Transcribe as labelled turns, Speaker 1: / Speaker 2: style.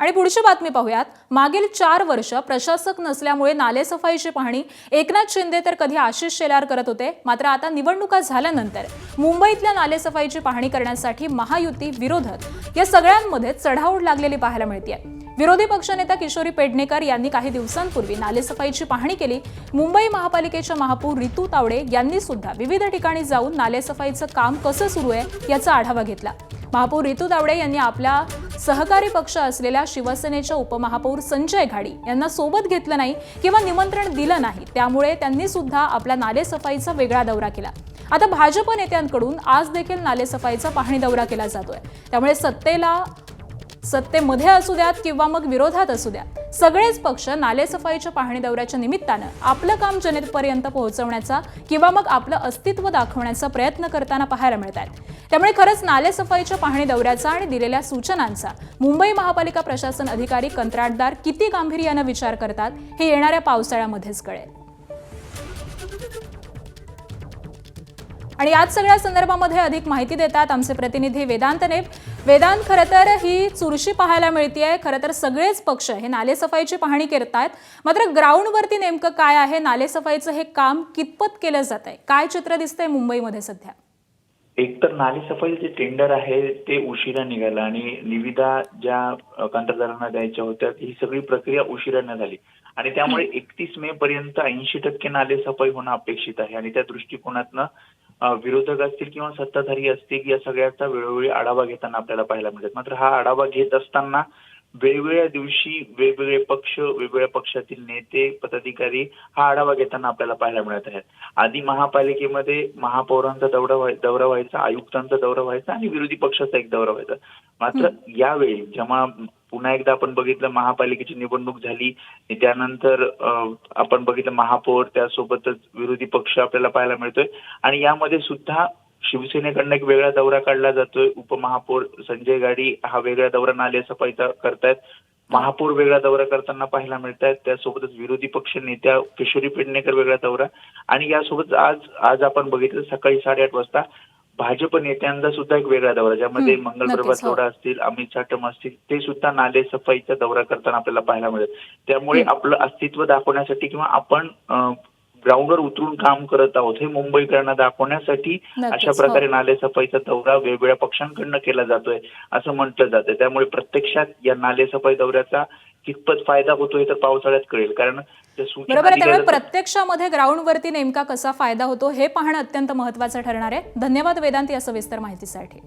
Speaker 1: आणि पुढची बातमी पाहूयात। मागील 4 वर्ष प्रशासक नसल्यामुळे नालेसफाईची पाहणी एकनाथ शिंदे तर कधी आशिष शेलार करत होते। मात्र आता निवडणुका झाल्यानंतर मुंबईतल्या नालेसफाईची पाहणी करण्यासाठी महायुती विरोधक या सगळ्यांमध्ये चढाओढ लागलेली पाहायला मिळते। विरोधी पक्षनेता किशोरी पेडणेकर यांनी काही दिवसांपूर्वी नालेसफाईची पाहणी केली। मुंबई महापालिकेच्या महापौर रितू तावडे यांनी सुद्धा विविध ठिकाणी जाऊन नालेसफाईचं काम कसं सुरू आहे याचा आढावा घेतला। महापौर रितू तावडे यांनी आपल्या सहकारी पक्ष असलेल्या शिवसेनेच्या उपमहापौर संजय घाडी यांना सोबत घेतलं नाही किंवा निमंत्रण दिलं नाही, त्यामुळे त्यांनी सुद्धा आपल्या नालेसफाईचा वेगळा दौरा केला। आता भाजप नेत्यांकडून आज देखील नालेसफाईचा पाहणी दौरा केला जातोय। त्यामुळे सत्तेमध्ये असू द्यात किंवा मग विरोधात असू द्यात, सगळेच पक्ष नालेसफाईच्या पाहणी दौऱ्याच्या निमित्तानं आपलं काम जनतेपर्यंत पोहोचवण्याचा किंवा मग आपलं अस्तित्व दाखवण्याचा प्रयत्न करताना पाहायला मिळतात। त्यामुळे खरंच नालेसफाईच्या पाहणी दौऱ्याचा आणि दिलेल्या सूचनांचा मुंबई महापालिका प्रशासन अधिकारी कंत्राटदार किती गांभीर्यानं विचार करतात हे येणाऱ्या पावसाळ्यामध्येच कळेल। आणि याच सगळ्या संदर्भामध्ये अधिक माहिती देतात आमचे प्रतिनिधी वेदांत नेब। वेदांत, खरं तर ही चुरशी पाहायला मिळतेय। खरं तर सगळेच पक्ष हे नालेसफाईची पाहणी करतायत, मात्र ग्राउंडवरती नेमकं काय आहे, नालेसफाईचं हे काम कितपत केलं जातंय, काय चित्र दिसतंय मुंबईमध्ये सध्या?
Speaker 2: एक तर नालेसफाईचे जे टेंडर आहे ते उशिरा निघालं आणि निविदा ज्या कंत्राटदारांना द्यायच्या होत्या ही सगळी प्रक्रिया उशिराने झाली आणि त्यामुळे 31 मे पर्यंत 80% नालेसफाई होणं अपेक्षित आहे आणि त्या दृष्टिकोनातनं विरोधक असतील किंवा सत्ताधारी असतील या सगळ्याचा वेळोवेळी आढावा घेताना आपल्याला पाहायला मिळतात। मात्र हा आढावा घेत असताना वेगवेगळ्या दिवशी वेगवेगळे पक्ष, वेगवेगळ्या पक्षातील नेते, पदाधिकारी हा आढावा घेताना आपल्याला पाहायला मिळत आहे। आधी महापालिकेमध्ये महापौरांचा दौरा व्हायचा, आयुक्तांचा दौरा व्हायचा आणि विरोधी पक्षाचा एक दौरा व्हायचा। मात्र यावेळी जेव्हा पुन्हा एकदा आपण बघितलं महापालिकेची निवडणूक झाली, त्यानंतर आपण बघितलं महापौर, त्यासोबतच विरोधी पक्ष आपल्याला पाहायला मिळतोय आणि यामध्ये सुद्धा शिवसेनेकडनं एक वेगळा दौरा काढला जातोय। उपमहापौर संजय घाडी हा वेगळा दौरा नालेसफाईचा करतायत, महापौर वेगळा दौरा करताना पाहायला मिळत आहेत, त्यासोबतच विरोधी पक्ष नेत्या किशोरी पेडणेकर वेगळा दौरा आणि यासोबत आज आपण बघितलं सकाळी 8:30 वाजता भाजप नेत्यांचा सुद्धा एक वेगळा दौरा, ज्यामध्ये मंगलप्रभात लोढा असतील, अमित साटम असतील, ते सुद्धा नालेसफाईचा दौरा करताना आपल्याला पाहायला मिळेल। त्यामुळे आपलं अस्तित्व दाखवण्यासाठी किंवा आपण ग्राउंडवर उतरून काम करत आहोत हे मुंबईकरांना दाखवण्यासाठी अशा प्रकारे नालेसफाईचा दौरा वेगवेगळ्या पक्षांकडनं केला जातोय असं म्हटलं जातं। त्यामुळे प्रत्यक्षात या नालेसफाई दौऱ्याचा कितपत फायदा होतोय तर पावसाळ्यात कळेल, कारण
Speaker 1: बरोबर आहे। त्यामुळे प्रत्यक्षामध्ये ग्राउंडवरती नेमका कसा फायदा होतो हे पाहणं अत्यंत महत्त्वाचं ठरणार आहे। धन्यवाद वेदांत या सविस्तर माहितीसाठी।